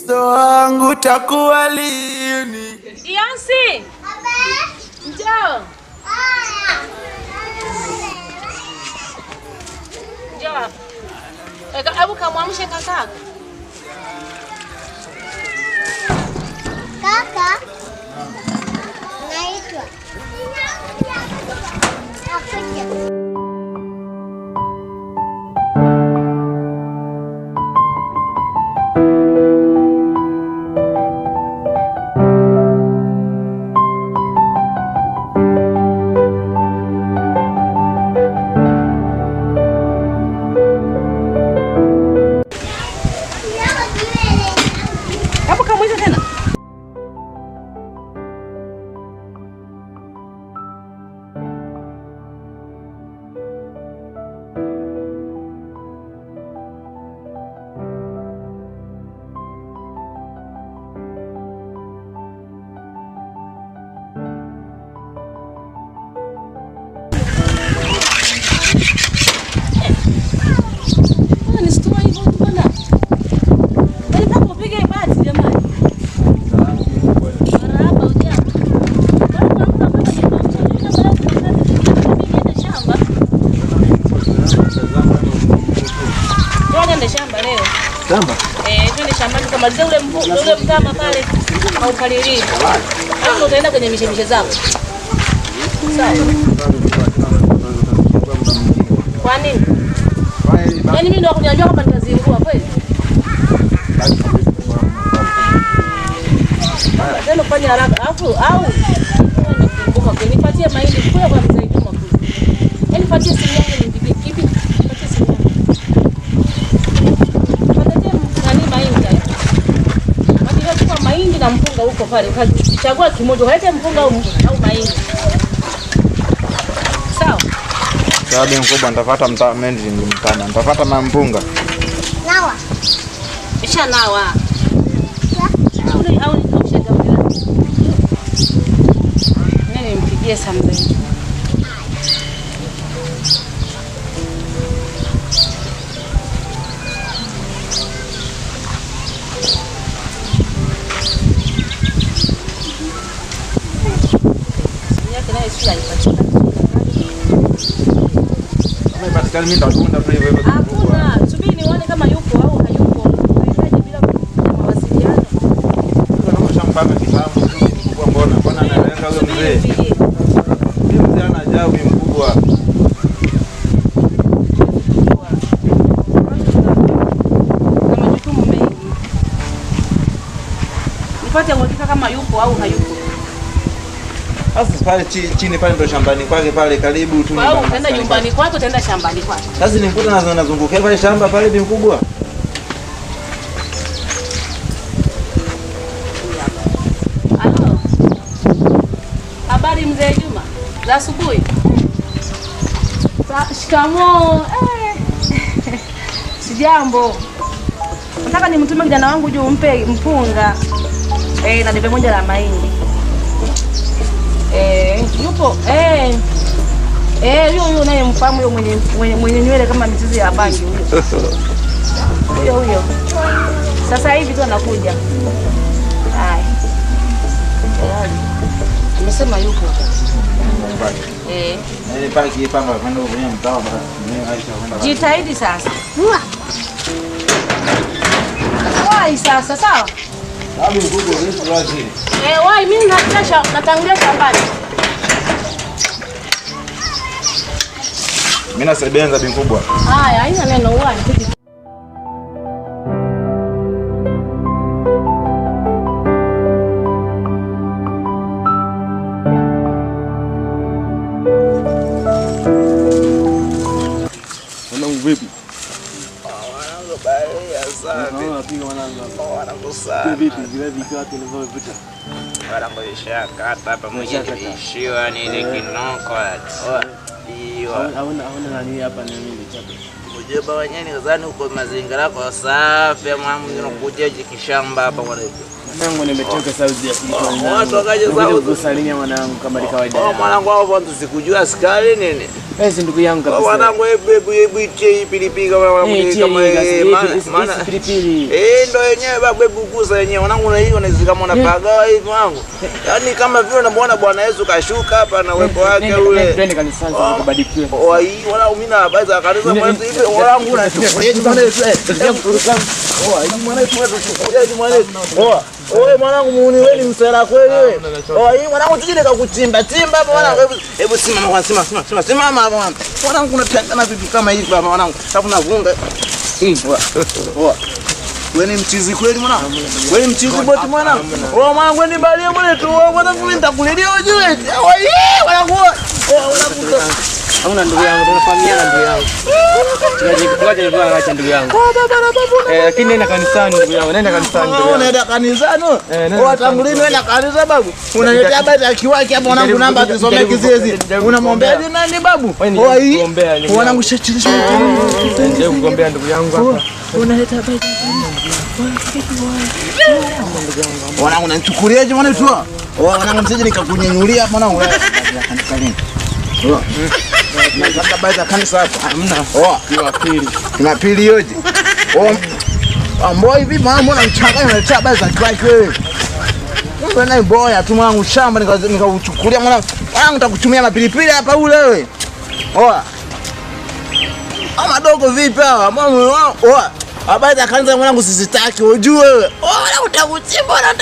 Kristo wangu takuwa lini? Yansi! Njoo! Njoo! Hebu kamwamshe kaka. Kaka. Naitwa. Shamba? Twende shambani kamaliza ule mtama pale au palilii. Hapo utaenda kwenye mishemishe zako. Sawa. Kwa nini? Yaani mimi ndio kuniambia kwamba nitazingua kweli? Ndio fanya haraka. Au nipatie mahindi kule kwa mzee Juma kule. Yaani patie simu yangu nipigie kipi? Patie simu yangu. Mahindi na mpunga huko pale. Chagua kimoja. Ulete mpunga au mahindi. Sawa? Sawa mkubwa, nitafuata mtama. Nitafuata na mpunga. Nawa. Isha nawa. Au nikaushe gauni. Nani mpigie samzeni. Hakuna, subiri nione kama yupo au hayupo. Unahitaji bila mawasiliano. Kama shamba kitambo mkubwa, mbona anaenda huyo mzee? Huyo mzee ana ajabu mkubwa. Kama jukumu mengi. Nipate uhakika kama yupo au hayupo. Sasa pale chini pale ndo shambani kwake pale karibu tu. Au utaenda nyumbani kwako, utaenda shambani kwako. Sasa nimkuta nazungukia pale shamba pale bi mkubwa. Halo. Habari mzee Juma. Za asubuhi. Shikamoo. Sijambo. Nataka nimtume kijana wangu juu umpe mpunga. Na debe moja la mahindi. Yupo huyo naye mfahamu, huyo mwenye nywele kama mizizi ya bangi huyo. Sasa hivi tu anakuja. Haya. Amesema yupo. Paki pamba kwenda kwenye mtao basi. Jitahidi sasa. Wai sasa sawa? Sababu mkubwa wewe wazi. Wai mimi natangulia shambani. Mimi nasebenza bi mkubwa. Haya, haina neno wai. Vipi? Wanangu bali asante. Wanapiga wanangu. Wanakusana. Vipi vile vikati nilivyopita? Wanangu ishakata hapa mwenye kilishiwa nini kinoko ati. Hauna nani hapa ni mimi chapa. Ujeba wenyewe nadhani uko mazingira kwa safi, mwamu unakuja jikishamba hapa kwa hiyo. Mwanangu nimetoka Saudi Afrika. Watu wakaje Saudi kusalimia mwanangu kama kawaida. Mwanangu hapo tusikujua askari nini? Ndugu yangu kabisa. Mwanangu hebu itie pilipili kama maana pilipili. Ndio yenyewe babu hebu gusa yenyewe. Mwanangu na hiyo unaweza kama unapagawa hivi mwanangu. Yaani kama vile unamuona Bwana Yesu kashuka hapa na uwepo wake ule. Twende kanisani tukabarikiwe. Wala mimi na habari za kanisa mwanzo hivi wangu na Oe mwanangu muuni wewe ni msela kweli wewe. Hii mwanangu tuje nikakuchimba chimba hapa mwanangu. Hebu simama hapa mwanangu unatangana vitu kama hivi hapa mwanangu. Sababu navunga. Wewe ni mchizi kweli mwanangu? Wewe ni mchizi boti mwanangu? Mwanangu ni balia bwana tu. Mwanangu mimi nitakuletea ujue. Mwanangu. Hauna ndugu yangu, tunafahamiana ndugu yangu. Tunaje tuacha ndugu yangu. Lakini nenda kanisani ndugu yangu, nenda kanisani ndugu yangu. Unaenda kanisani? Watangulini nenda kanisa babu. Unaletea habari ya kiwaki hapo mwanangu namba tusomee kizizi. Unamwombea nani babu? Kuombea ni. Mwanangu shachilisha. Ndio kuombea ndugu yangu hapa. Unaleta habari mwanangu unanichukuliaje mwana tu? Mwanangu msije nikakunyanyulia mwanangu. Kanisa lini? Na labda baadhi ya kanisa hapa. Hamna. Jumapili. Jumapili yote. Ambao hivi mambo na mchanganya unaletea habari za kiwaki wewe. Wewe naye boya tu mwanangu shamba nikauchukulia mwanangu. Mwanangu nitakuchumia mapilipili hapa ule wewe. Ama dogo vipi hawa? Mwanangu habari za kanisa mwanangu sisitaki ujue wewe. Utakuchimba na